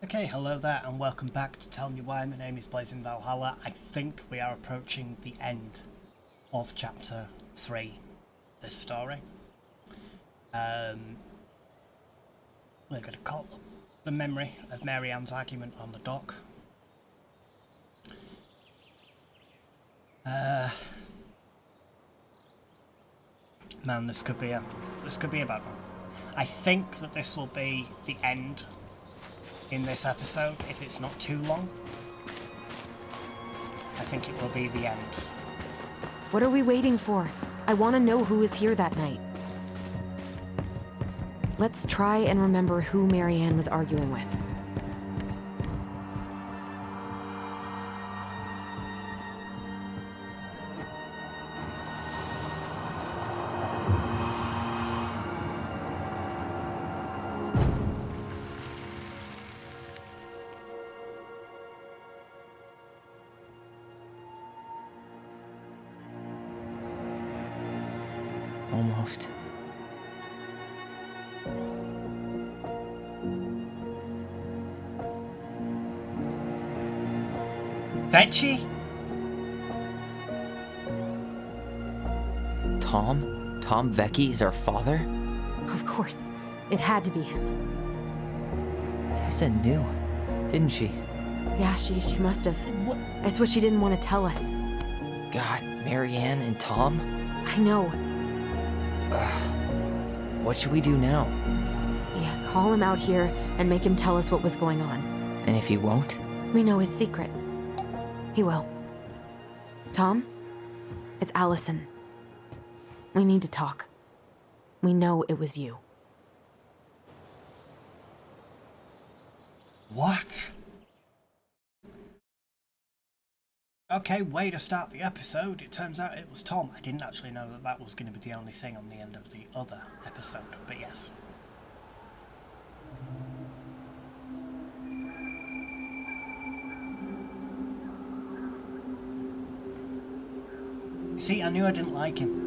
Okay, hello there and welcome back to Tell Me Why. My name is Blazing Valhalla. I think we are approaching the end of chapter 3, this story. We're going to call up the memory of Mary Ann's argument on the dock. Man, this could be a bad one. I think that this will be the end in this episode, if it's not too long. I think it will be the end. What are we waiting for? I want to know who was here that night. Let's try and remember who Mary Ann was arguing with. Almost. Fetchy? Tom Vecchi is our father? Of course. It had to be him. Tessa knew, didn't she? Yeah, she must have. That's what she didn't want to tell us. God, Mary Ann and Tom? I know. What should we do now? Yeah, call him out here and make him tell us what was going on. And if he won't? We know his secret. He will. Tom? It's Allison. We need to talk. We know it was you. What? Okay, way to start the episode. It turns out it was Tom. I didn't actually know that that was going to be the only thing on the end of the other episode, but yes. You see, I knew I didn't like him.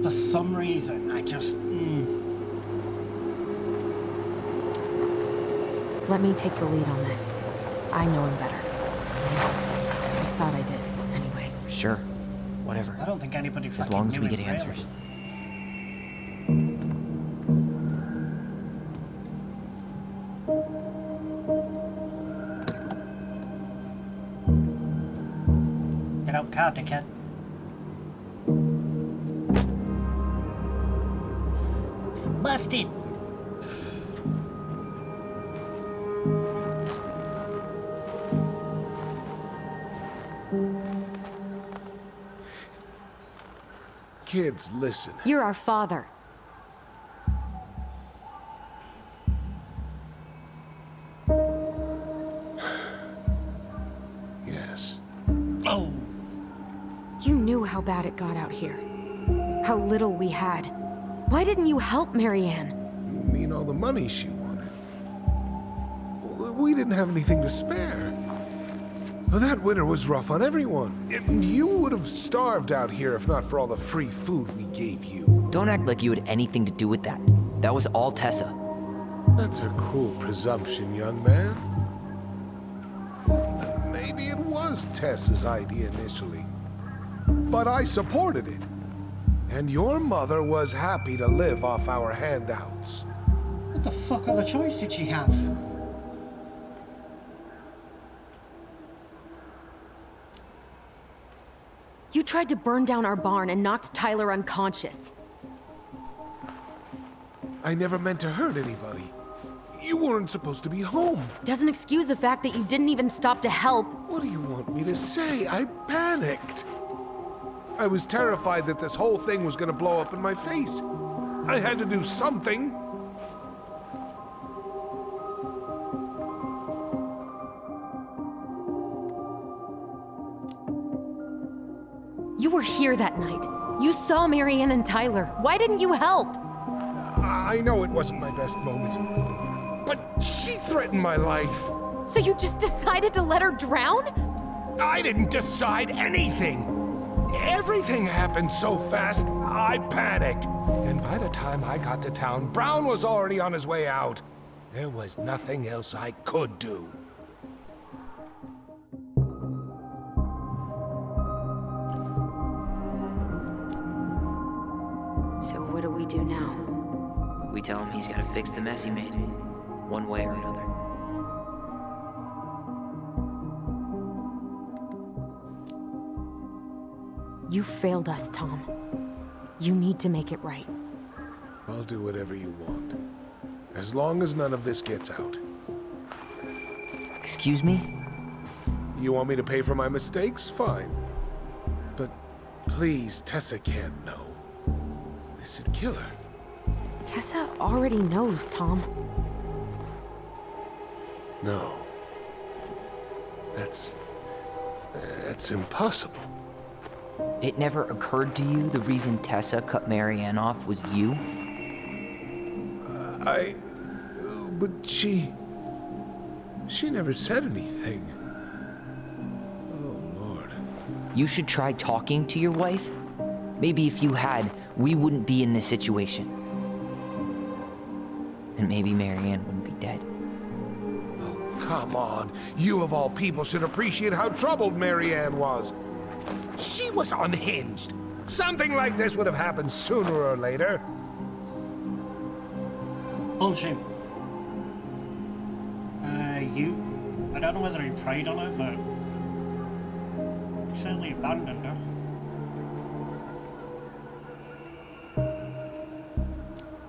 For some reason, I just... Let me take the lead on this. I know him better. I thought I did, anyway. Sure. Whatever. I don't think anybody fucking As long as knew we him, get really. answers. Get out the car, dickhead. Busted! Kids, listen. You're our father. Yes. Oh! You knew how bad it got out here. How little we had. Why didn't you help Mary Ann? You mean all the money she wanted? We didn't have anything to spare. Well, that winter was rough on everyone. You would have starved out here if not for all the free food we gave you. Don't act like you had anything to do with that. That was all Tessa. That's a cruel presumption, young man. Maybe it was Tessa's idea initially. But I supported it. And your mother was happy to live off our handouts. What the fuck other choice did she have? You tried to burn down our barn and knocked Tyler unconscious. I never meant to hurt anybody. You weren't supposed to be home. Doesn't excuse the fact that you didn't even stop to help. What do you want me to say? I panicked. I was terrified that this whole thing was gonna blow up in my face. I had to do something. You were here that night. You saw Mary Ann and Tyler. Why didn't you help? I know it wasn't my best moment, but she threatened my life. So you just decided to let her drown? I didn't decide anything. Everything happened so fast, I panicked. And by the time I got to town, Brown was already on his way out. There was nothing else I could do. So what do we do now? We tell him he's gotta fix the mess he made, one way or another. You failed us, Tom. You need to make it right. I'll do whatever you want. As long as none of this gets out. Excuse me? You want me to pay for my mistakes? Fine. But please, Tessa can't know. This'd kill her. Tessa already knows, Tom. No. That's impossible. It never occurred to you the reason Tessa cut Marianne off was you? But she never said anything. Oh, Lord. You should try talking to your wife. Maybe if you had, we wouldn't be in this situation. And maybe Marianne wouldn't be dead. Oh, come on. You of all people should appreciate how troubled Marianne was. She was unhinged. Something like this would have happened sooner or later. Punch him. I don't know whether he preyed on her, but he certainly abandoned her.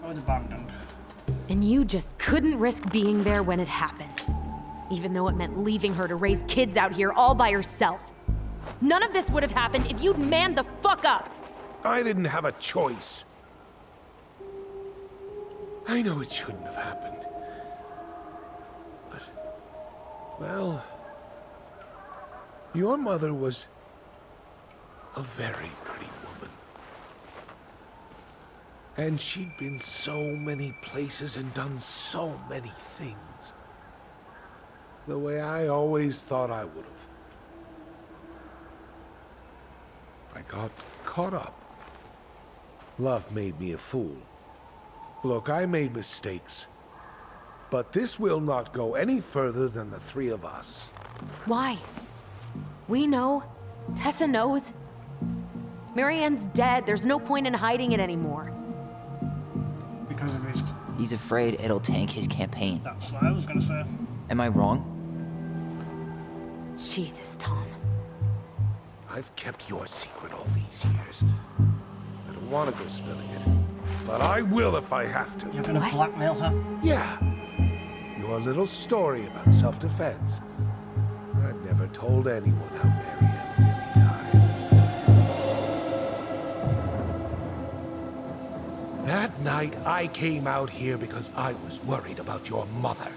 I was abandoned. And you just couldn't risk being there when it happened. Even though it meant leaving her to raise kids out here all by herself. None of this would have happened if you'd manned the fuck up! I didn't have a choice. I know it shouldn't have happened. But, well, your mother was a very pretty woman. And she'd been so many places and done so many things. The way I always thought I would have. I got caught up. Love made me a fool. Look, I made mistakes. But this will not go any further than the three of us. Why? We know. Tessa knows. Marianne's dead. There's no point in hiding it anymore. Because of his... He's afraid it'll tank his campaign. That's what I was gonna say. Am I wrong? Jesus, Tom. I've kept your secret all these years. I don't want to go spilling it. But I will if I have to. You're gonna What? blackmail her? Yeah. Your little story about self-defense. I've never told anyone how Marianne really died. That night, I came out here because I was worried about your mother.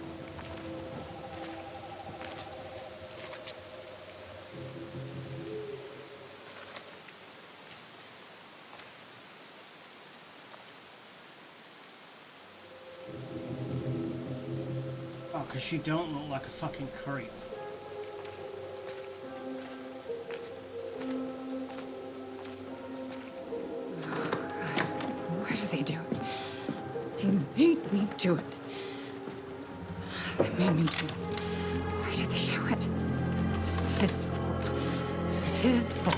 Oh, because she don't look like a fucking creep. Why do they do it? They made me do it. They made me do it. Why did they do it? It's his fault. It's his fault.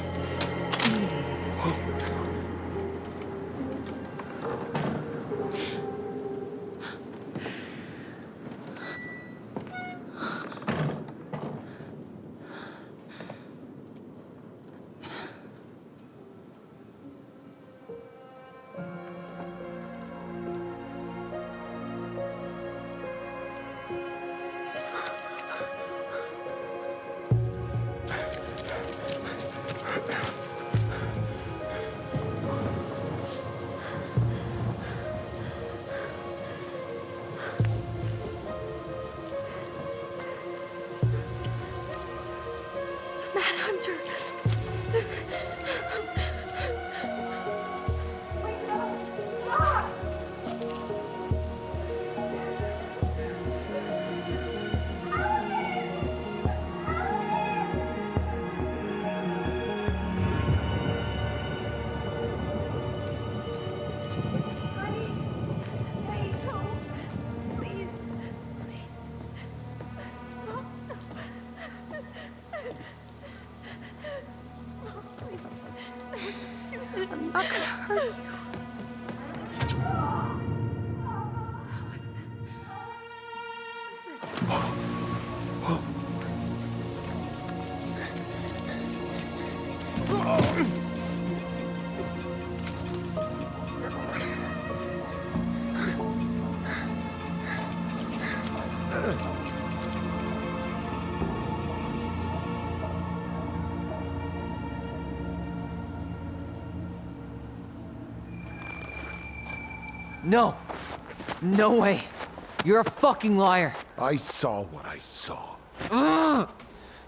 No. No way. You're a fucking liar. I saw what I saw.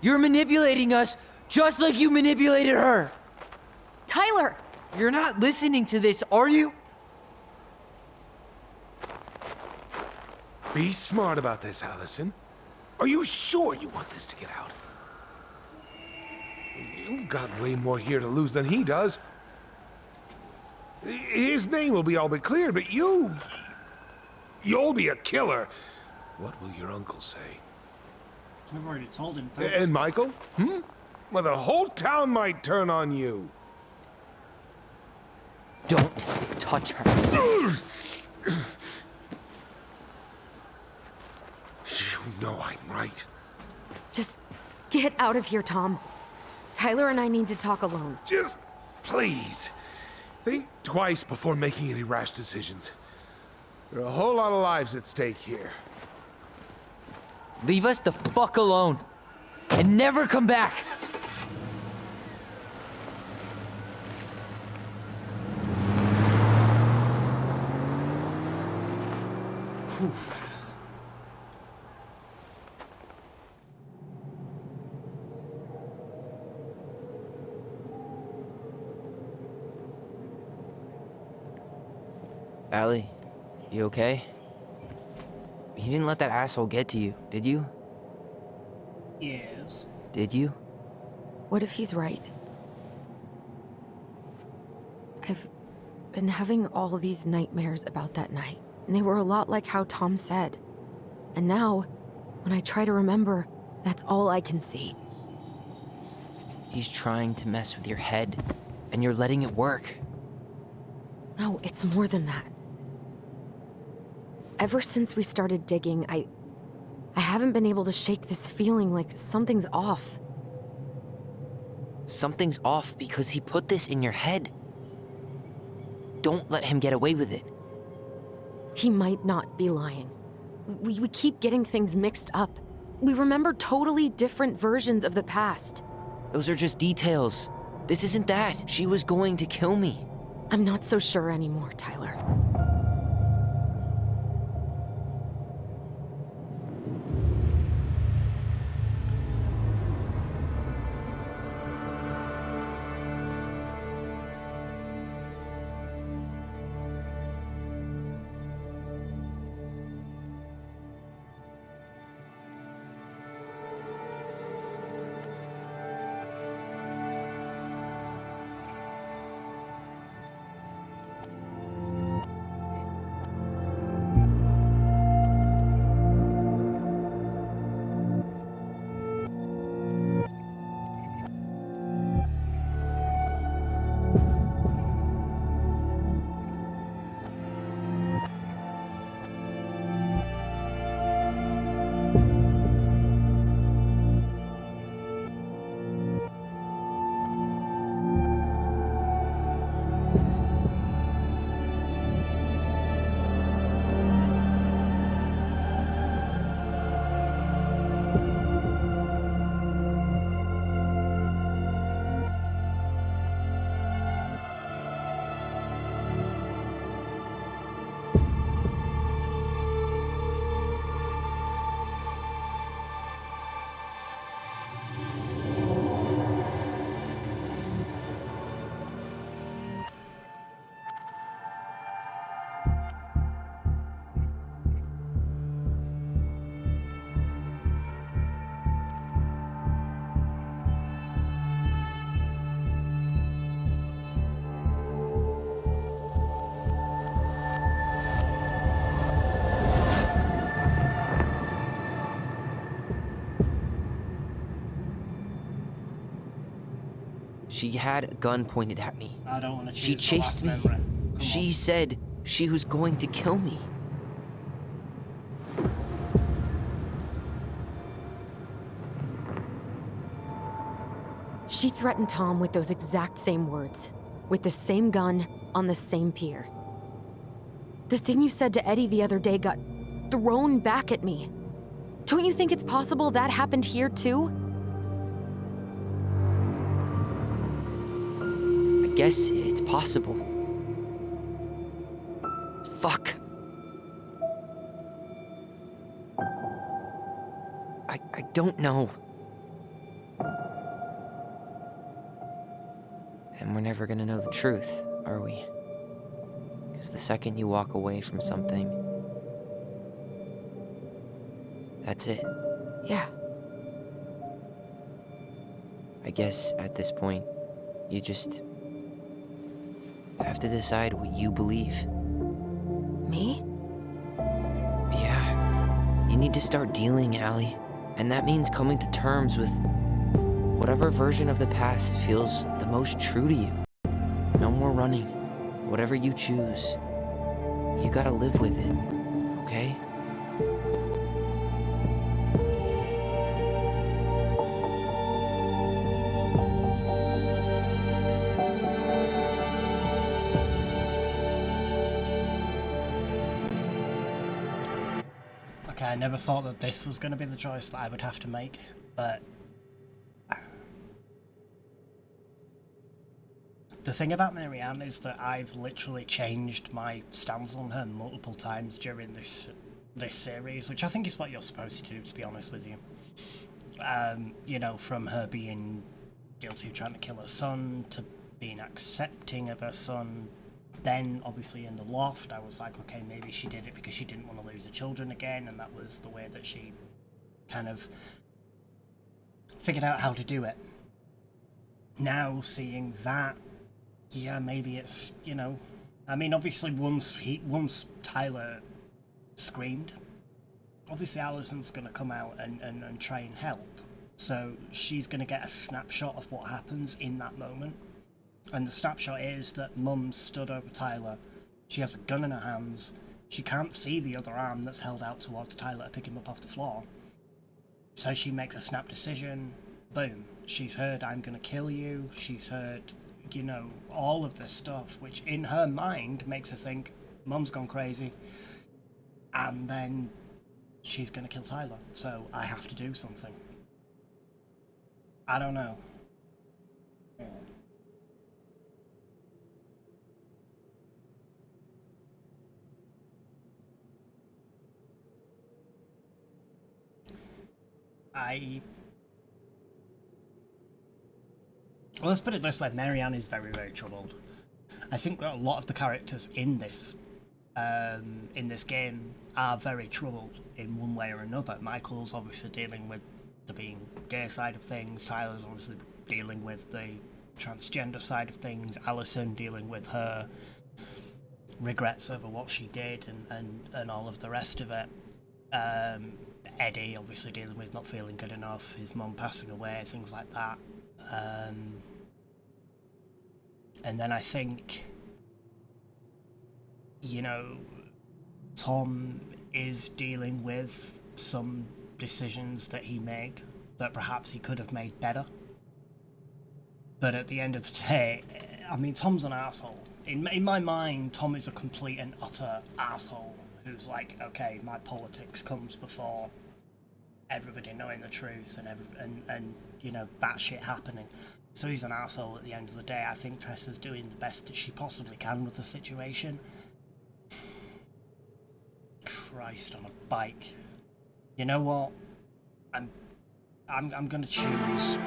You're manipulating us just like you manipulated her. Tyler! You're not listening to this, are you? Be smart about this, Allison. Are you sure you want this to get out? You've got way more here to lose than he does. His name will be all but cleared, but you'll be a killer. What will your uncle say? I've already told him, thanks. And Michael? Well, the whole town might turn on you. Don't touch her. You know I'm right. Just get out of here, Tom. Tyler and I need to talk alone. Just please, think twice before making any rash decisions. There are a whole lot of lives at stake here. Leave us the fuck alone. And never come back. Oof. Allie, you okay? You didn't let that asshole get to you, did you? Yes. Did you? What if he's right? I've been having all these nightmares about that night, and they were a lot like how Tom said. And now, when I try to remember, that's all I can see. He's trying to mess with your head, and you're letting it work. No, it's more than that. Ever since we started digging, I haven't been able to shake this feeling like something's off. Something's off because he put this in your head. Don't let him get away with it. He might not be lying. We keep getting things mixed up. We remember totally different versions of the past. Those are just details. This isn't that. She was going to kill me. I'm not so sure anymore, Tyler. She had a gun pointed at me. I don't want to choose She the chased last me. memory. Come She on. said she was going to kill me. She threatened Tom with those exact same words, with the same gun, on the same pier. The thing you said to Eddie the other day got thrown back at me. Don't you think it's possible that happened here too? I guess it's possible. Fuck. I don't know. And we're never gonna know the truth, are we? Because the second you walk away from something, that's it. Yeah. I guess at this point, you just have to decide what you believe. Me? Yeah. You need to start dealing, Allie. And that means coming to terms with whatever version of the past feels the most true to you. No more running. Whatever you choose, you gotta live with it, okay? Okay, I never thought that this was going to be the choice that I would have to make, but the thing about Marianne is that I've literally changed my stance on her multiple times during this series, which I think is what you're supposed to do, to be honest with you. You know, from her being guilty of trying to kill her son to being accepting of her son. Then, obviously, in the loft, I was like, okay, maybe she did it because she didn't want to lose her children again, and that was the way that she kind of figured out how to do it. Now, seeing that, yeah, maybe it's, you know... I mean, obviously, once Tyler screamed, obviously Allison's going to come out and try and help. So she's going to get a snapshot of what happens in that moment. And the snapshot is that Mum stood over Tyler. She has a gun in her hands. She can't see the other arm that's held out towards Tyler to pick him up off the floor. So she makes a snap decision. Boom. She's heard, I'm gonna kill you. She's heard, you know, all of this stuff, which in her mind makes her think, Mum's gone crazy. And then she's gonna kill Tyler. So I have to do something. I don't know. Well, let's put it this way, Marianne is very, very troubled. I think that a lot of the characters in this game are very troubled in one way or another. Michael's obviously dealing with the being gay side of things, Tyler's obviously dealing with the transgender side of things, Allison dealing with her regrets over what she did and all of the rest of it. Eddie obviously dealing with not feeling good enough, his mum passing away, things like that. And then I think, you know, Tom is dealing with some decisions that he made that perhaps he could have made better. But at the end of the day, I mean, Tom's an asshole. In my mind, Tom is a complete and utter asshole who's like, okay, my politics comes before everybody knowing the truth and you know, that shit happening. So he's an asshole at the end of the day. I think Tessa's doing the best that she possibly can with the situation. Christ on a bike. You know what? I'm gonna choose.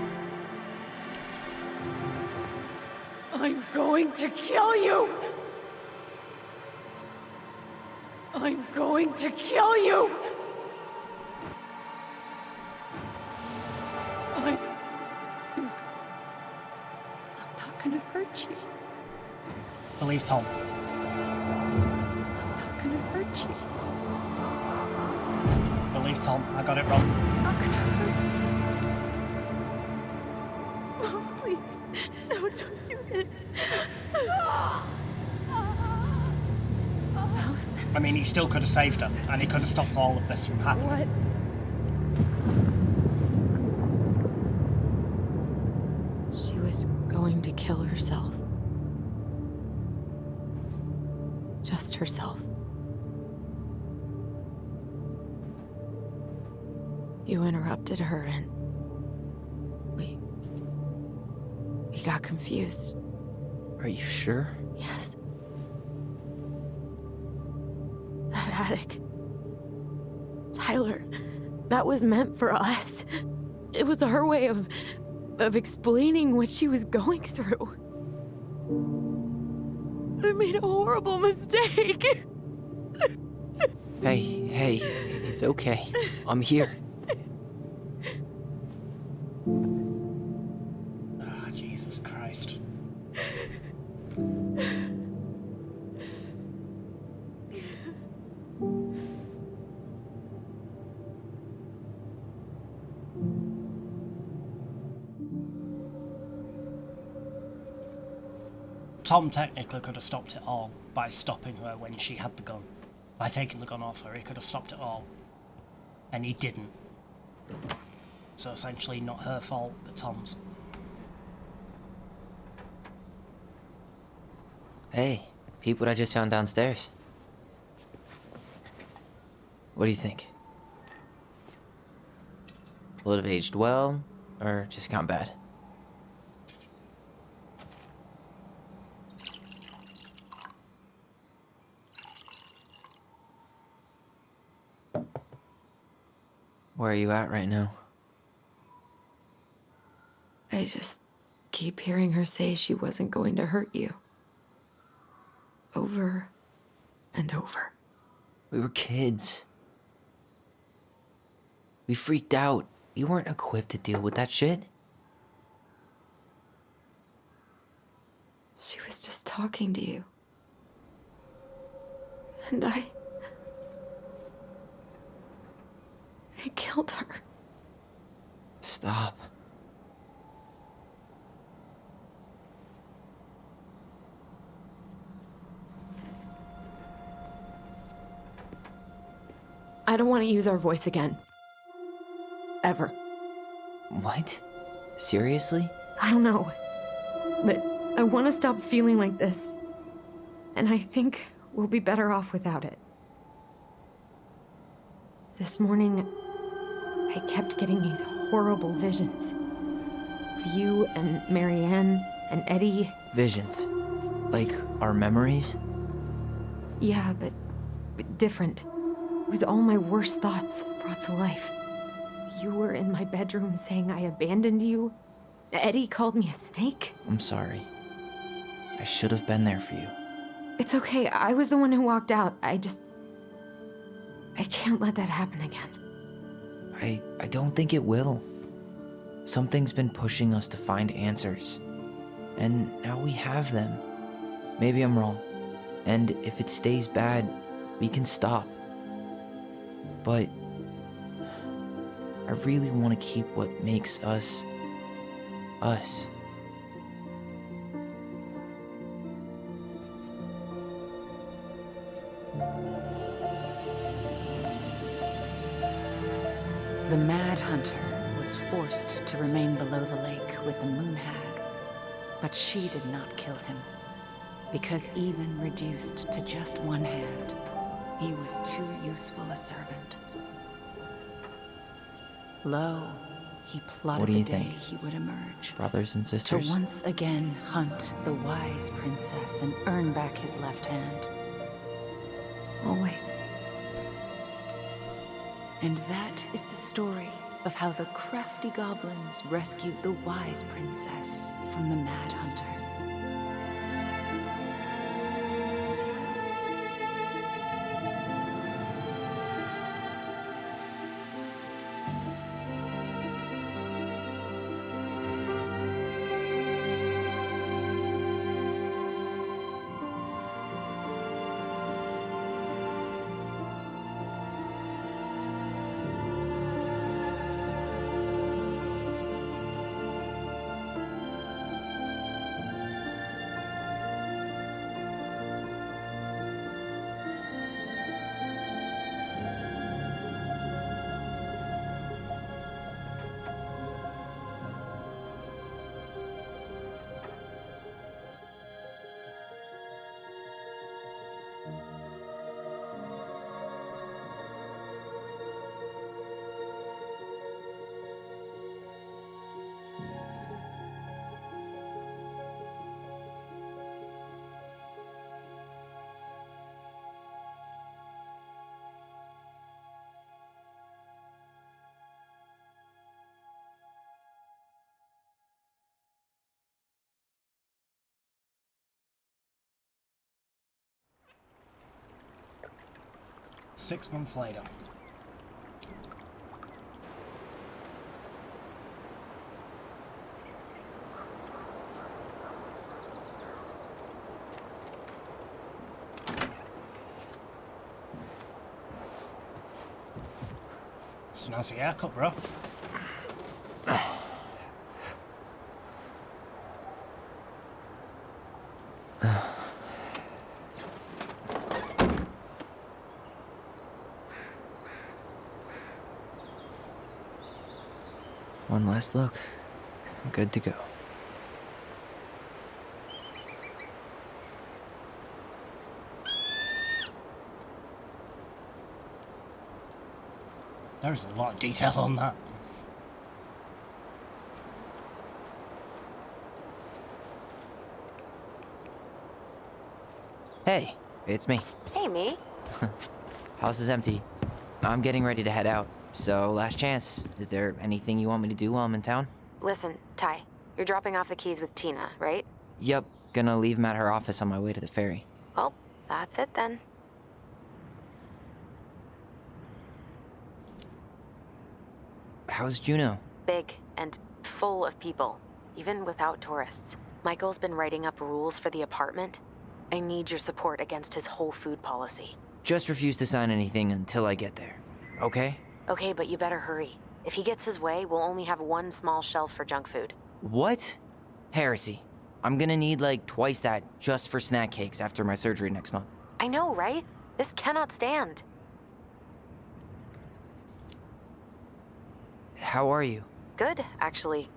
I'm going to kill you! I'm going to kill you! I'm not gonna hurt you. Believe Tom. I'm not gonna hurt you. Believe Tom. I got it wrong. I'm not gonna hurt you. Oh, please. No, don't do this. Allison. I mean, he still could have saved her, and he could have stopped all of this from happening. What? She was going to kill herself. Just herself. You interrupted her and we got confused. Are you sure? Yes. That attic. Tyler, that was meant for us. It was her way of explaining what she was going through. I made a horrible mistake. Hey, it's okay. I'm here. Ah, Jesus Christ. Tom technically could have stopped it all by stopping her when she had the gun. By taking the gun off her, he could have stopped it all. And he didn't. So essentially not her fault, but Tom's. Hey, peep what I just found downstairs. What do you think? Will it have aged well, or just gone bad? Where are you at right now? I just keep hearing her say she wasn't going to hurt you. Over and over. We were kids. We freaked out. You weren't equipped to deal with that shit. She was just talking to you. And I killed her. Stop. I don't want to use our voice again. Ever. What? Seriously? I don't know. But I want to stop feeling like this. And I think we'll be better off without it. This morning, I kept getting these horrible visions. Of you and Marianne and Eddie. Visions. Like our memories? Yeah, but different. It was all my worst thoughts brought to life. You were in my bedroom saying I abandoned you. Eddie called me a snake. I'm sorry. I should have been there for you. It's okay, I was the one who walked out. I can't let that happen again. I don't think it will. Something's been pushing us to find answers. And now we have them. Maybe I'm wrong. And if it stays bad, we can stop. But I really want to keep what makes us, us. The Mad Hunter was forced to remain below the lake with the Moon Hag, but she did not kill him, because even reduced to just one hand, he was too useful a servant. Lo, he plotted What do you the day think? he would emerge. Brothers and To sisters? once again hunt the wise princess and earn back his left hand. Always. And that is the story of how the crafty goblins rescued the wise princess from the Mad Hunter. 6 months later. It's a nice haircut, bro. One last look. I'm good to go. There's a lot of detail on that. Hey, it's me. Hey, me. House is empty. I'm getting ready to head out. So, last chance. Is there anything you want me to do while I'm in town? Listen, Ty, you're dropping off the keys with Tina, right? Yup, gonna leave them at her office on my way to the ferry. Well, that's it then. How's Juno? Big and full of people, even without tourists. Michael's been writing up rules for the apartment. I need your support against his whole food policy. Just refuse to sign anything until I get there. Okay? Okay, but you better hurry. If he gets his way, we'll only have one small shelf for junk food. What? Heresy. I'm gonna need like twice that just for snack cakes after my surgery next month. I know, right? This cannot stand. How are you? Good, actually.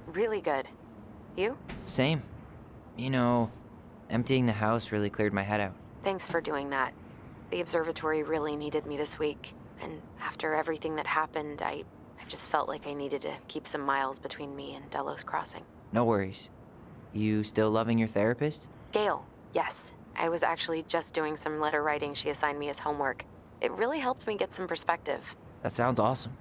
Really good. You? Same. You know, emptying the house really cleared my head out. Thanks for doing that. The observatory really needed me this week. And after everything that happened, I just felt like I needed to keep some miles between me and Delos Crossing. No worries. You still loving your therapist? Gail, yes. I was actually just doing some letter writing she assigned me as homework. It really helped me get some perspective. That sounds awesome.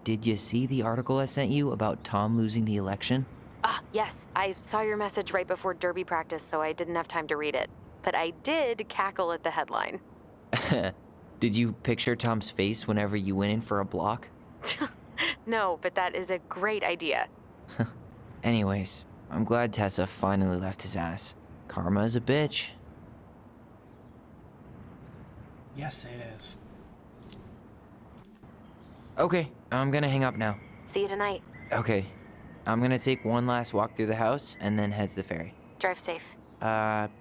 Did you see the article I sent you about Tom losing the election? Ah, yes. I saw your message right before derby practice, so I didn't have time to read it. But I did cackle at the headline. Did you picture Tom's face whenever you went in for a block? No, but that is a great idea. Anyways, I'm glad Tessa finally left his ass. Karma is a bitch. Yes, it is. Okay, I'm gonna hang up now. See you tonight. Okay, I'm gonna take one last walk through the house and then head to the ferry. Drive safe.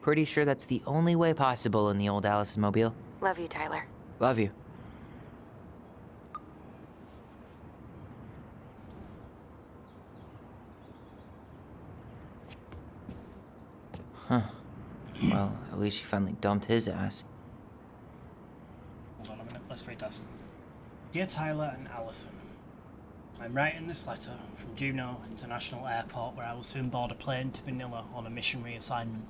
Pretty sure that's the only way possible in the old Allison Mobile. Love you, Tyler. Love you. Huh. Well, at least she finally dumped his ass. Hold on a minute, let's read this. Dear Tyler and Allison, I'm writing this letter from Juneau International Airport, where I will soon board a plane to Manila on a missionary assignment.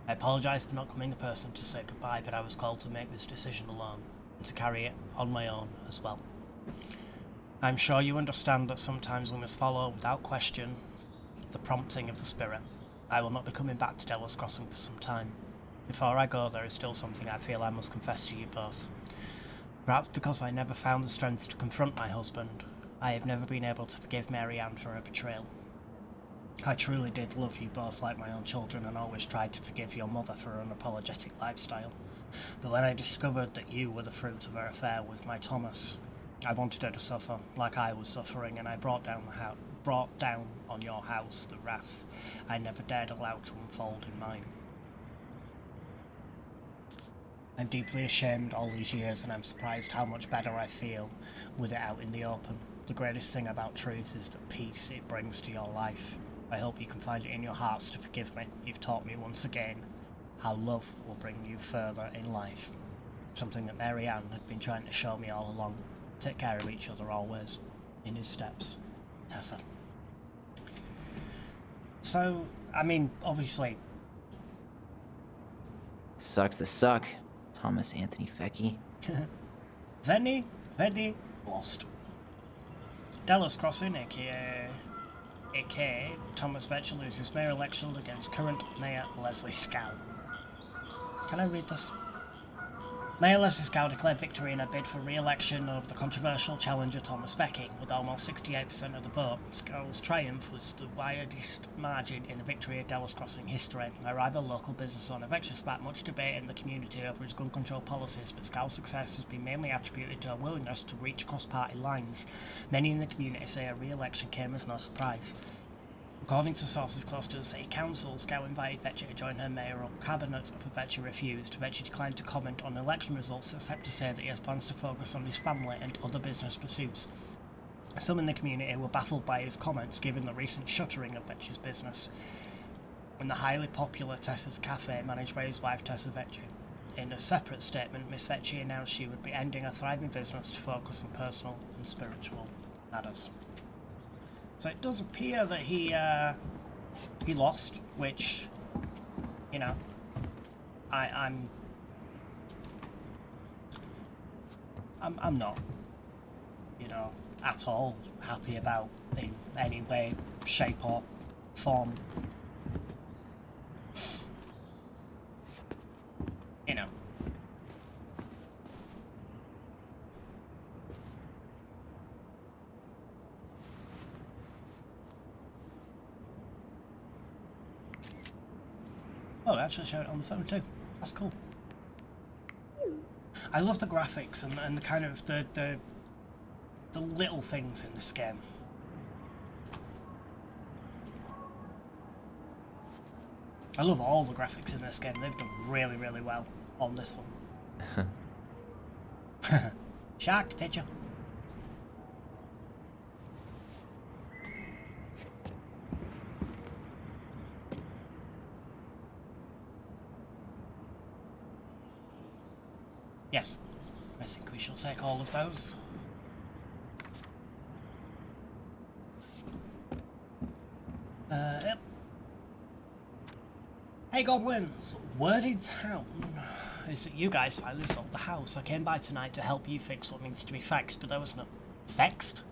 I apologise for not coming in person to say goodbye, but I was called to make this decision alone, and to carry it on my own as well. I'm sure you understand that sometimes we must follow, without question, the prompting of the spirit. I will not be coming back to Delos Crossing for some time. Before I go, there is still something I feel I must confess to you both. Perhaps because I never found the strength to confront my husband, I have never been able to forgive Mary Ann for her betrayal. I truly did love you both like my own children and always tried to forgive your mother for her unapologetic lifestyle. But when I discovered that you were the fruit of her affair with my Thomas, I wanted her to suffer like I was suffering, and I brought down on your house the wrath I never dared allow to unfold in mine. I'm deeply ashamed all these years, and I'm surprised how much better I feel with it out in the open. The greatest thing about truth is the peace it brings to your life. I hope you can find it in your hearts to forgive me. You've taught me once again how love will bring you further in life. Something that Mary Ann had been trying to show me all along. Take care of each other always. In his steps. Tessa. So, I mean, obviously... Sucks to suck, Thomas Anthony Fecky. Very lost. Delos Crossing, aka Thomas Betcher, loses mayor election against current mayor Leslie Scow. Can I read this? Mayor Leslie Scow declared victory in a bid for re-election of the controversial challenger Thomas Becky. With almost 68% of the vote, Scow's triumph was the widest margin in the victory of Dallas Crossing history. A rival local business owner Vector sparked much debate in the community over his gun control policies, but Scow's success has been mainly attributed to a willingness to reach cross-party lines. Many in the community say a re-election came as no surprise. According to sources close to the city council, Scow invited Vetcher to join her mayoral cabinet, but Vetcher refused. Vetcher declined to comment on election results, except to say that he has plans to focus on his family and other business pursuits. Some in the community were baffled by his comments, given the recent shuttering of Vetcher's business and the highly popular Tessa's Cafe, managed by his wife Tessa Vetcher. In a separate statement, Miss Vetcher announced she would be ending a thriving business to focus on personal and spiritual matters. So it does appear that he lost, which, you know, I'm not, you know, at all happy about in any way, shape or form. You know. Oh, they actually show it on the phone too. That's cool. I love the graphics and the kind of the little things in this game. I love all the graphics in this game. They've done really, really well on this one. Shark picture. Yes, I think we shall take all of those. Yep. Hey goblins, word in town is that you guys finally sold the house. I came by tonight to help you fix what needs to be fixed, but there was no... Fixed?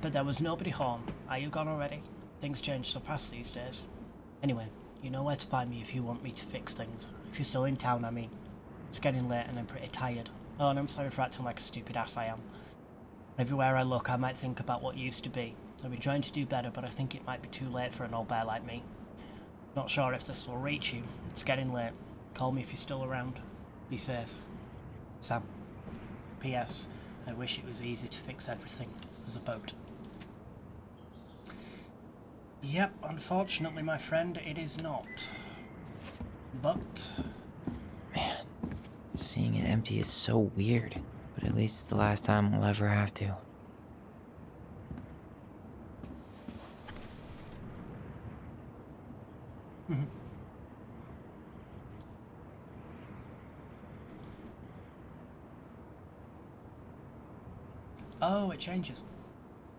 But there was nobody home. Are you gone already? Things change so fast these days. Anyway, you know where to find me if you want me to fix things. If you're still in town, I mean. It's getting late and I'm pretty tired. Oh, and I'm sorry for acting like a stupid ass I am. Everywhere I look, I might think about what used to be. I've been trying to do better, but I think it might be too late for an old bear like me. Not sure if this will reach you. It's getting late. Call me if you're still around. Be safe. Sam. P.S. I wish it was easy to fix everything as a boat. Yep, unfortunately, my friend, it is not. But... Man, seeing it empty is so weird, but at least it's the last time we'll ever have to. Oh, it changes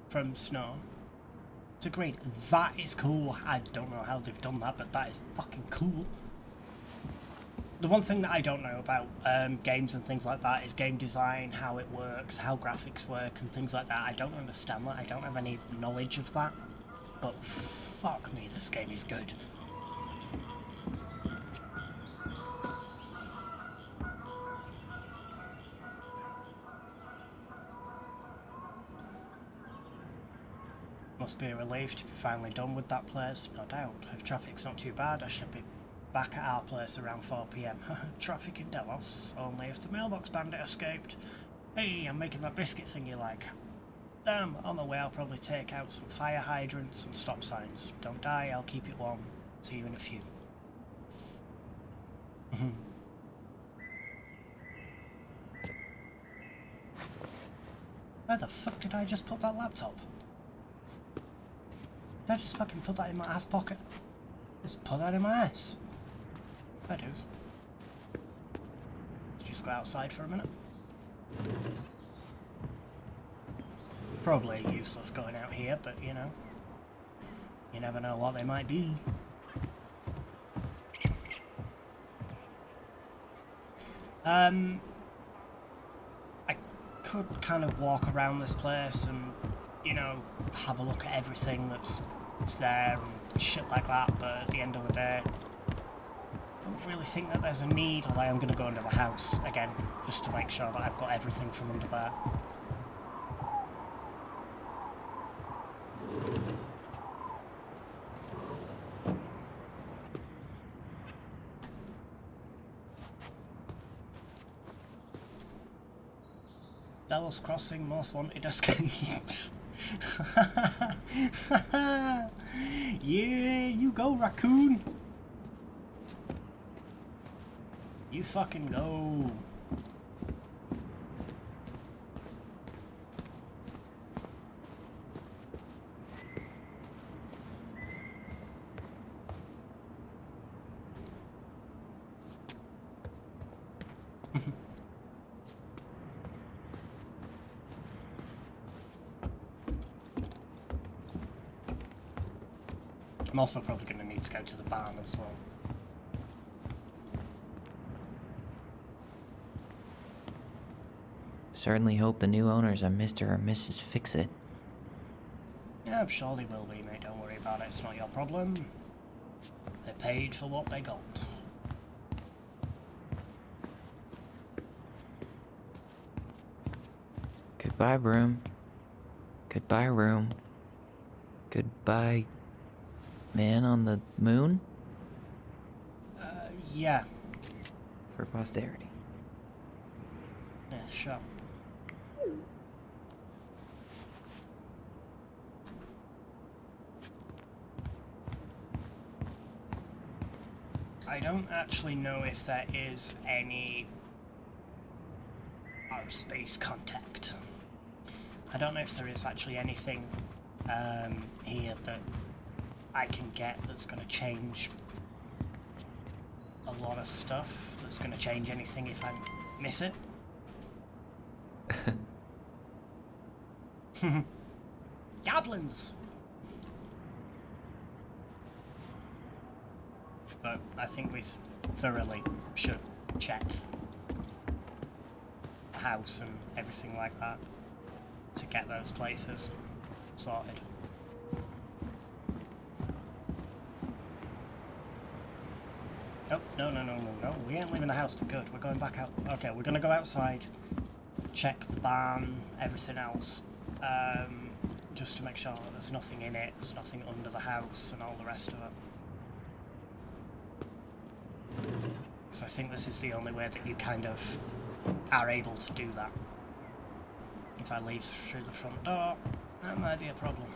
from snow to green. That is cool. I don't know how they've done that, but that is fucking cool. The one thing that I don't know about games and things like that is game design, how it works, how graphics work and things like that. I don't understand that. I don't have any knowledge of that. But fuck me, this game is good. Must be a relief to be finally done with that place, no doubt. If traffic's not too bad, I should be back at our place around 4 PM. Traffic in Delos, only if the mailbox bandit escaped. Hey, I'm making that biscuit thing you like. Damn, on my way I'll probably take out some fire hydrants and stop signs. Don't die, I'll keep it warm. See you in a few. Where the fuck did I just put that laptop? Did I just fucking put that in my ass pocket? Just put that in my ass. There it is. Let's just go outside for a minute. Probably useless going out here, but you know. You never know what they might be. I could kind of walk around this place and, you know, have a look at everything that's there and shit like that, but at the end of the day, don't really think that there's a need, although I'm going to go under the house again, just to make sure that I've got everything from under there. Devil's Crossing Most Wanted Escapes. Yeah, you go, raccoon. You fucking go. I'm also probably going to need to go to the barn as well. Certainly hope the new owners are Mr. or Mrs. Fix-It. Yeah, I'm sure they will be, mate. Don't worry about it. It's not your problem. They paid for what they got. Goodbye, broom. Goodbye, room. Goodbye, man on the moon? Yeah. For posterity. Yeah, sure. I don't actually know if there is any aerospace contact. I don't know if there is actually anything here that I can get that's going to change a lot of stuff, that's going to change anything if I miss it. Goblins! But I think we thoroughly should check the house and everything like that to get those places sorted. Oh, no. We ain't leaving the house. Good, we're going back out. Okay, we're gonna go outside, check the barn, everything else, just to make sure that there's nothing in it, there's nothing under the house and all the rest of it. Because I think this is the only way that you kind of are able to do that. If I leave through the front door, that might be a problem.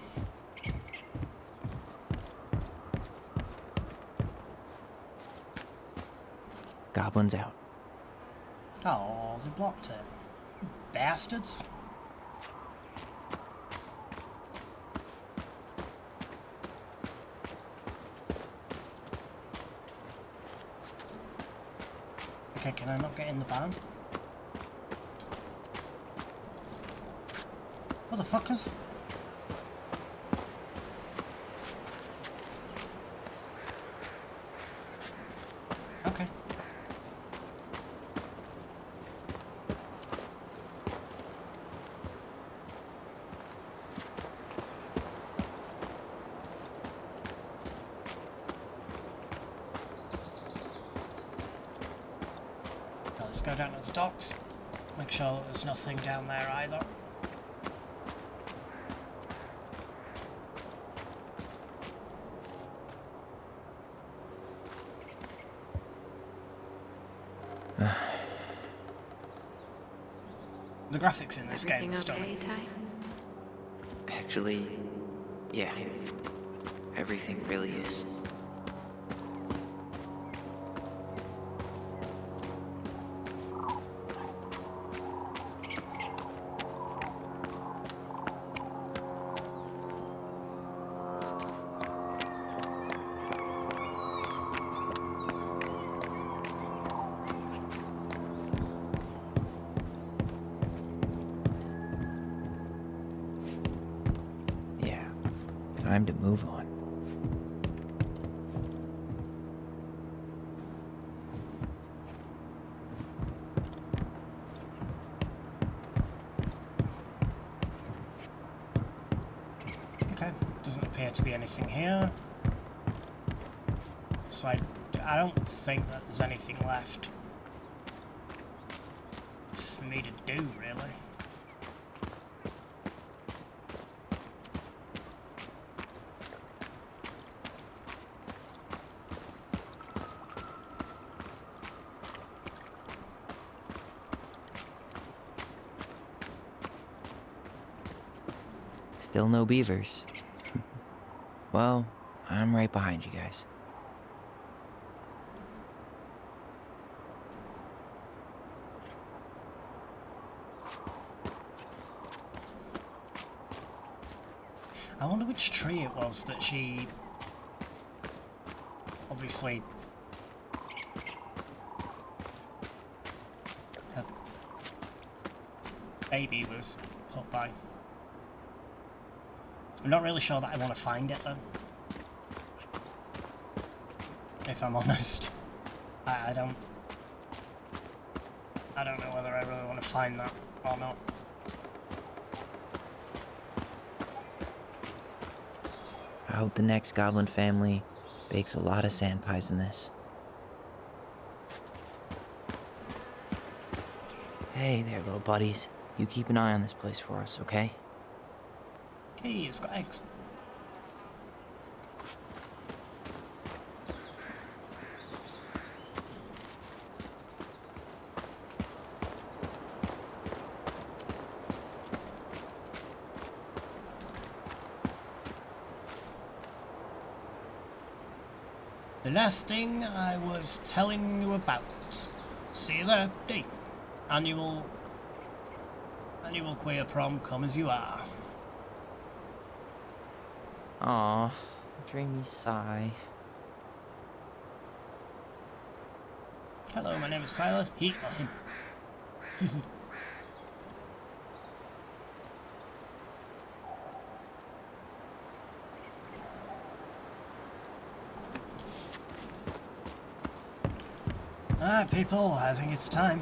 Goblins out. Oh, they blocked it. Bastards. Okay, can I not get in the barn? Motherfuckers. Okay. Let's go down to the docks. Make sure there's nothing down there either. The graphics in this game are stunning. Actually, yeah. Everything really is. Time to move on. Okay, doesn't appear to be anything here. So I don't think that there's anything left for me to do, really. Still no beavers. Well, I'm right behind you guys. I wonder which tree it was that she obviously her baby was put by. I'm not really sure that I want to find it though, if I'm honest. I don't know whether I really want to find that or not. I hope the next goblin family bakes a lot of sand pies in this. Hey there, little buddies. You keep an eye on this place for us, okay? Hey, it's got eggs. The last thing I was telling you about. See you there, D. Annual queer prom, come as you are. Aw, dreamy sigh. Hello, my name is Tyler. He or him. Alright, people, I think it's time.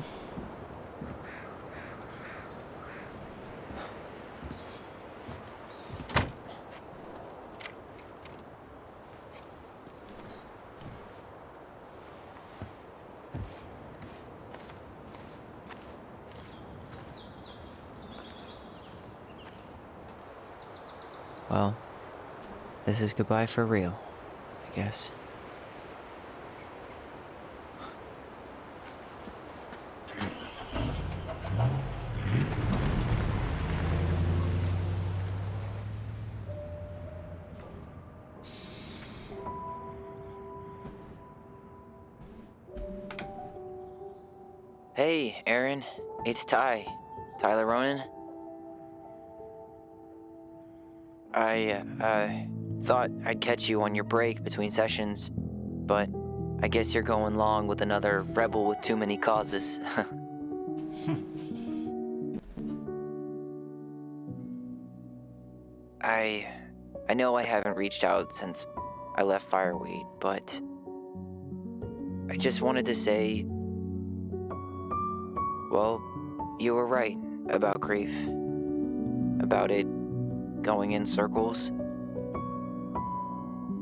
Well, this is goodbye for real, I guess. Hey, Aaron. It's Tyler Ronan. I thought I'd catch you on your break between sessions, but I guess you're going long with another rebel with too many causes. I know I haven't reached out since I left Fireweed, but I just wanted to say, well, you were right about grief, about it going in circles.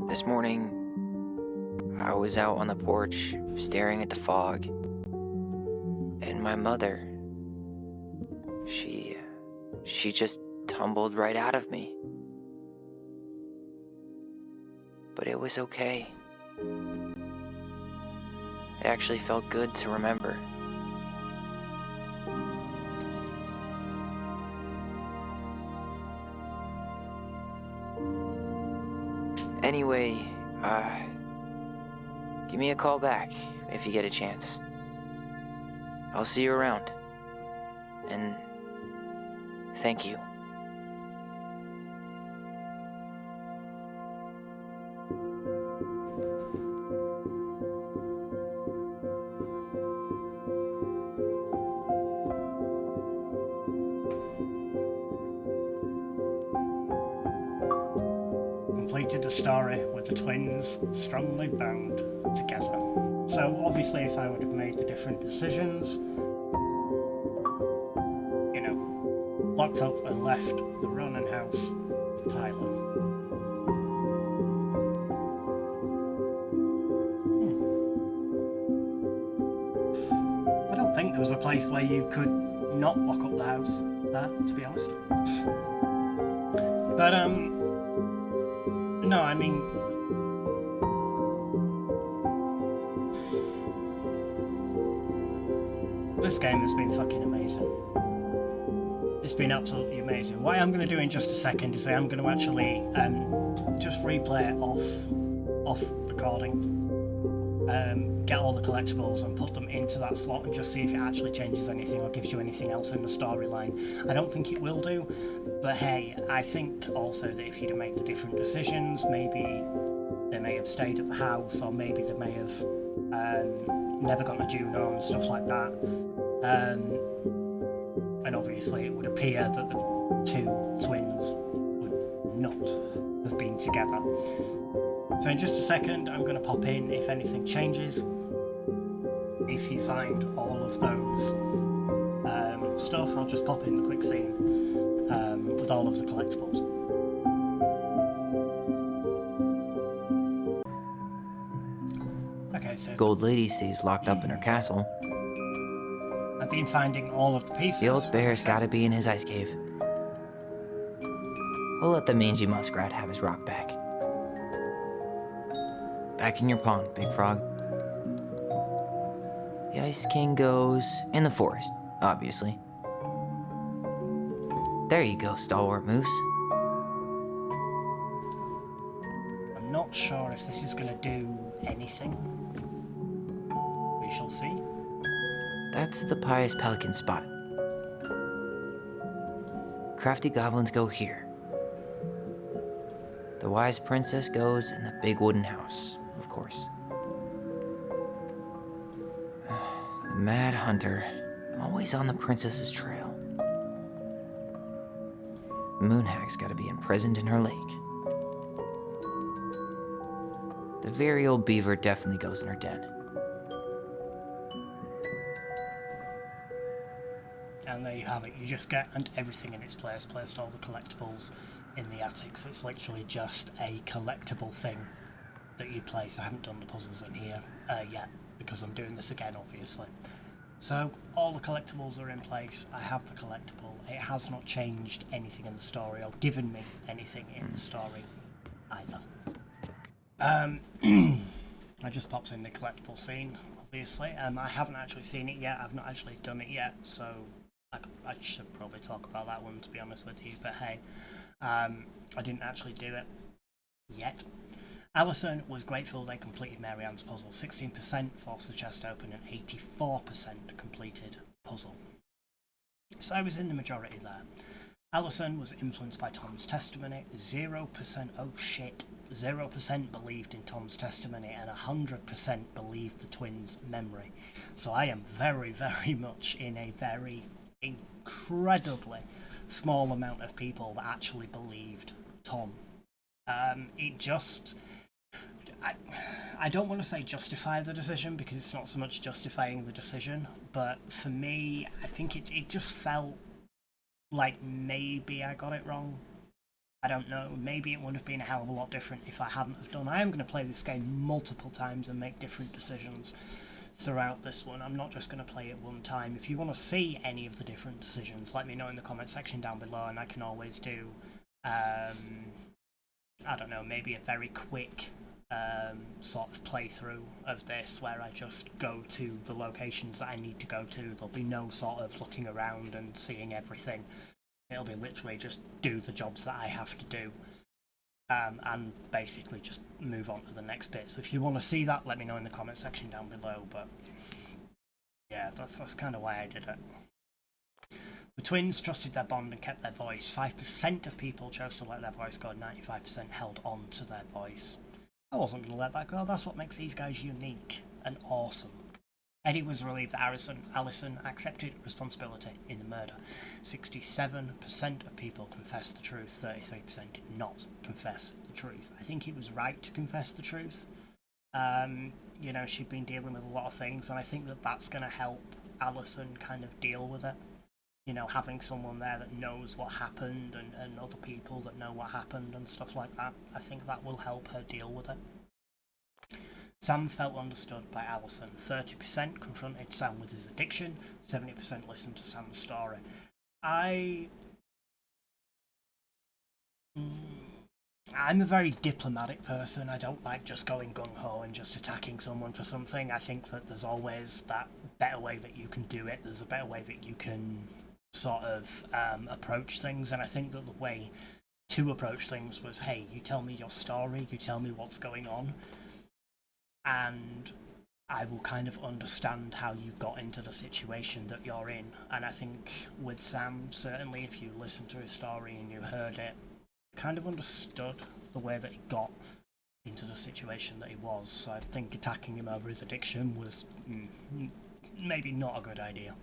This morning, I was out on the porch staring at the fog, and my mother, she just tumbled right out of me. But it was okay. It actually felt good to remember. Anyway, give me a call back if you get a chance. I'll see you around. And thank you. Completed the story with the twins strongly bound together. So obviously if I would have made the different decisions, you know, locked up and left the Ronan house with Tyler. was a place where you could not lock up the house there, to be honest. But, no, I mean, this game has been fucking amazing. It's been absolutely amazing. What I'm going to do in just a second is I'm going to actually just replay it off recording. Get all the collectibles and put them into that slot and just see if it actually changes anything or gives you anything else in the storyline. I don't think it will do, but hey, I think also that if you'd have made the different decisions, maybe they may have stayed at the house, or maybe they may have never gotten a Juno and stuff like that. And obviously it would appear that the two twins would not have been together. So in just a second, I'm going to pop in if anything changes. If you find all of those stuff, I'll just pop in the quick scene with all of the collectibles. Okay, so Gold lady stays locked up in her castle. I've been finding all of the pieces. The old bear's gotta be in his ice cave. We'll let the mangy muskrat have his rock back. Back in your pond, Big Frog. The Ice King goes in the forest, obviously. There you go, Stalwart Moose. I'm not sure if this is going to do anything. We shall see. That's the Pious Pelican spot. Crafty goblins go here. The wise princess goes in the big wooden house, of course. The mad hunter, always on the princess's trail. The moon hag's gotta be imprisoned in her lake. The very old beaver definitely goes in her den. And there you have it. You just get and everything in its place. Placed all the collectibles in the attic, so it's literally just a collectible thing that you place. I haven't done the puzzles in here yet because I'm doing this again, obviously. So all the collectibles are in place. I have the collectible. It has not changed anything in the story or given me anything in the story either. I just pops in the collectible scene, obviously. I haven't actually seen it yet. I've not actually done it yet, so I should probably talk about that one, to be honest with you. But hey, I didn't actually do it yet. Alison was grateful they completed Mary Ann's puzzle. 16% forced the chest open and 84% completed puzzle. So I was in the majority there. Alison was influenced by Tom's testimony. 0%, oh shit, 0% believed in Tom's testimony and 100% believed the twins' memory. So I am very, very much in a very incredibly small amount of people that actually believed Tom. It just... I don't want to say justify the decision, because it's not so much justifying the decision, but for me, I think it just felt like maybe I got it wrong. I don't know, maybe it would have been a hell of a lot different if I hadn't have done. I am going to play this game multiple times and make different decisions throughout this one. I'm not just going to play it one time. If you want to see any of the different decisions, let me know in the comment section down below, and I can always do, I don't know, maybe a very quick sort of playthrough of this where I just go to the locations that I need to go to. There'll be no sort of looking around and seeing everything. It'll be literally just do the jobs that I have to do and basically just move on to the next bit. So if you want to see that, let me know in the comment section down below. But yeah, that's kind of why I did it. The twins trusted their bond and kept their voice. 5% of people chose to let their voice go, 95% held on to their voice. I wasn't going to let that go. That's what makes these guys unique and awesome. Eddie was relieved that Alison accepted responsibility in the murder. 67% of people confessed the truth, 33% did not confess the truth. I think it was right to confess the truth. You know, she'd been dealing with a lot of things, and I think that that's going to help Alison kind of deal with it. You know, having someone there that knows what happened and other people that know what happened and stuff like that. I think that will help her deal with it. Sam felt understood by Allison. 30% confronted Sam with his addiction. 70% listened to Sam's story. I'm a very diplomatic person. I don't like just going gung-ho and just attacking someone for something. I think that there's always that better way that you can do it. There's a better way that you can sort of approach things, and I think that the way to approach things was, hey, you tell me your story, you tell me what's going on, and I will kind of understand how you got into the situation that you're in. And I think with Sam, certainly if you listened to his story and you heard it, kind of understood the way that he got into the situation that he was. So I think attacking him over his addiction was maybe not a good idea.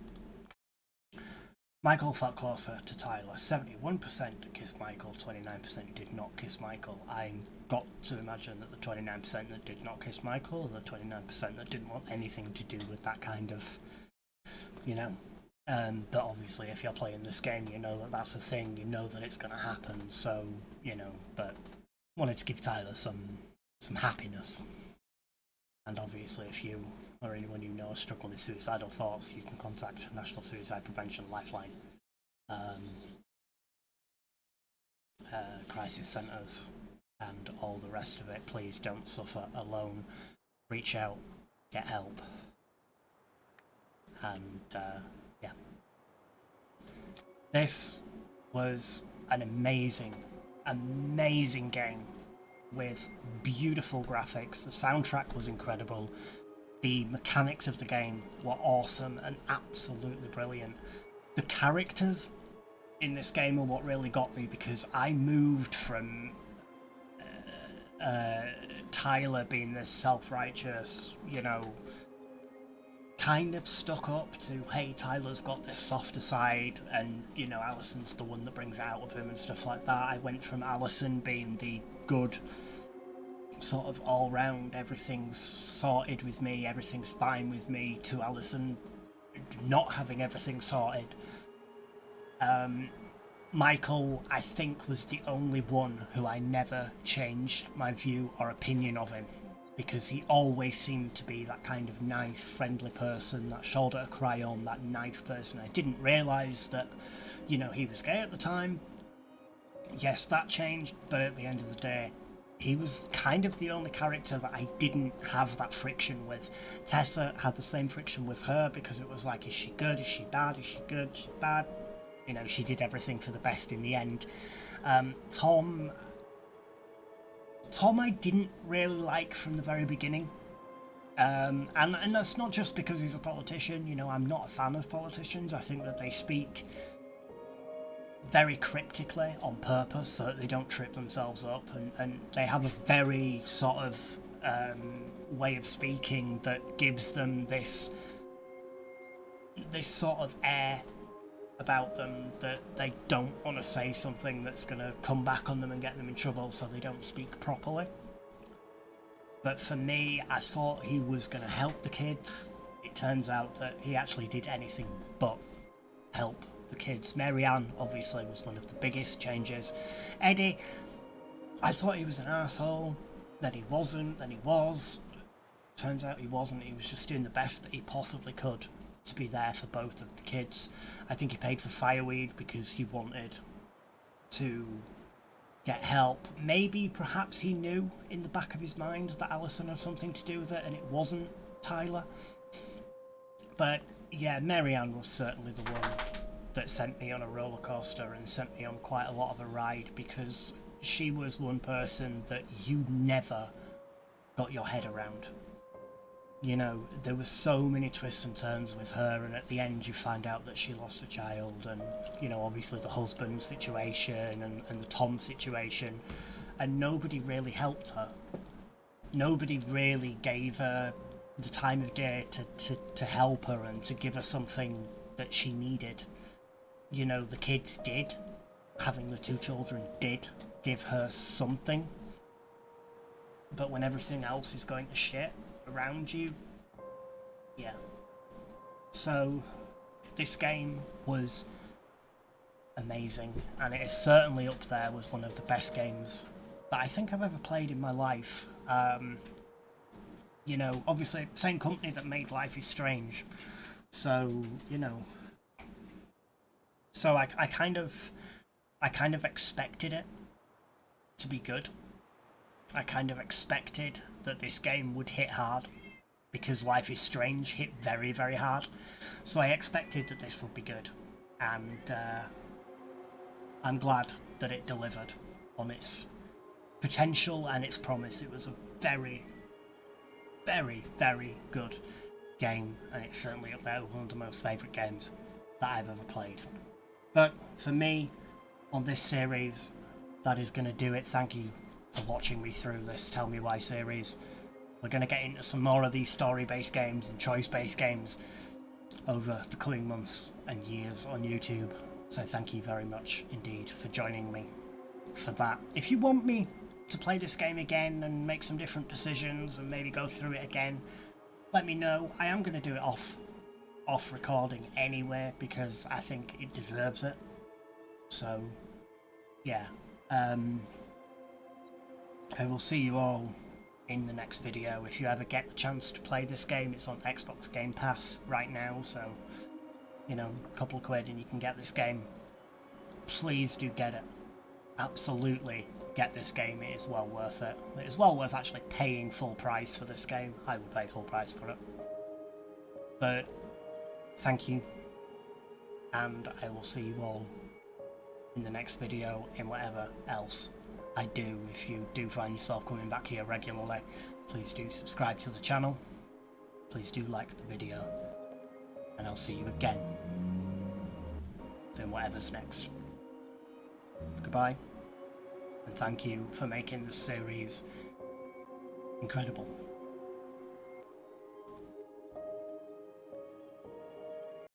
Michael felt closer to Tyler. 71% kissed Michael, 29% did not kiss Michael. I got to imagine that the 29% that did not kiss Michael and the 29% that didn't want anything to do with that kind of, you know. But obviously if you're playing this game, you know that that's a thing, you know that it's going to happen, so, you know, but wanted to give Tyler some happiness. And obviously if you or anyone you know is struggling with suicidal thoughts, you can contact National Suicide Prevention Lifeline, crisis centres, and all the rest of it. Please don't suffer alone. Reach out, get help, and yeah. This was an amazing game with beautiful graphics. The soundtrack was incredible. The mechanics of the game were awesome and absolutely brilliant. The characters in this game are what really got me, because I moved from Tyler being this self-righteous, you know, kind of stuck up to, hey, Tyler's got this softer side, and, you know, Allison's the one that brings it out of him and stuff like that. I went from Allison being the good, sort of all-round, everything's sorted with me, everything's fine with me, to Allison not having everything sorted. Michael, I think, was the only one who I never changed my view or opinion of him, because he always seemed to be that kind of nice, friendly person, that shoulder to cry on, that nice person. I didn't realise that, you know, he was gay at the time. Yes, that changed, but at the end of the day, he was kind of the only character that I didn't have that friction with. Tessa had the same friction with her, because it was like, is she good, is she bad, is she good, is she bad? You know, she did everything for the best in the end. Tom I didn't really like from the very beginning. And that's not just because he's a politician. You know, I'm not a fan of politicians. I think that they speak very cryptically on purpose so that they don't trip themselves up, and they have a very sort of way of speaking that gives them this sort of air about them that they don't want to say something that's going to come back on them and get them in trouble, so they don't speak properly. But for me, I thought he was going to help the kids. It turns out that he actually did anything but help the kids. Marianne obviously was one of the biggest changes. Eddie, I thought he was an asshole, then he wasn't, then he was. Turns out he wasn't. He was just doing the best that he possibly could to be there for both of the kids. I think he paid for fireweed because he wanted to get help. Maybe, perhaps he knew in the back of his mind that Allison had something to do with it and it wasn't Tyler. But yeah, Marianne was certainly the one that sent me on a roller coaster and sent me on quite a lot of a ride, because she was one person that you never got your head around. You know, there were so many twists and turns with her, and at the end you find out that she lost a child, and, you know, obviously the husband situation and the Tom situation, and nobody really helped her. Nobody really gave her the time of day to help her and to give her something that she needed. You know, the kids did. Having the two children did give her something. But when everything else is going to shit around you, yeah. So this game was amazing, and it is certainly up there with one of the best games that I think I've ever played in my life. You know, obviously, same company that made Life is Strange. So, you know. So I kind of expected it to be good. I kind of expected that this game would hit hard, because Life is Strange hit very, very hard. So I expected that this would be good. And I'm glad that it delivered on its potential and its promise. It was a very, very, very good game, and it's certainly up there with one of the most favourite games that I've ever played. But for me, on this series, that is going to do it. Thank you for watching me through this Tell Me Why series. We're going to get into some more of these story-based games and choice-based games over the coming months and years on YouTube. So thank you very much indeed for joining me for that. If you want me to play this game again and make some different decisions and maybe go through it again, let me know. I am going to do it off recording anyway, because I think it deserves it. So yeah, I will see you all in the next video. If you ever get the chance to play this game, it's on Xbox Game Pass right now, so you know, a couple of quid and you can get this game. Please do get it. Absolutely get this game. It is well worth it. It is well worth actually paying full price for this game. I would pay full price for it. But thank you, and I will see you all in the next video in whatever else I do. If you do find yourself coming back here regularly, please do subscribe to the channel. Please do like the video, and I'll see you again in whatever's next. Goodbye, and thank you for making this series incredible.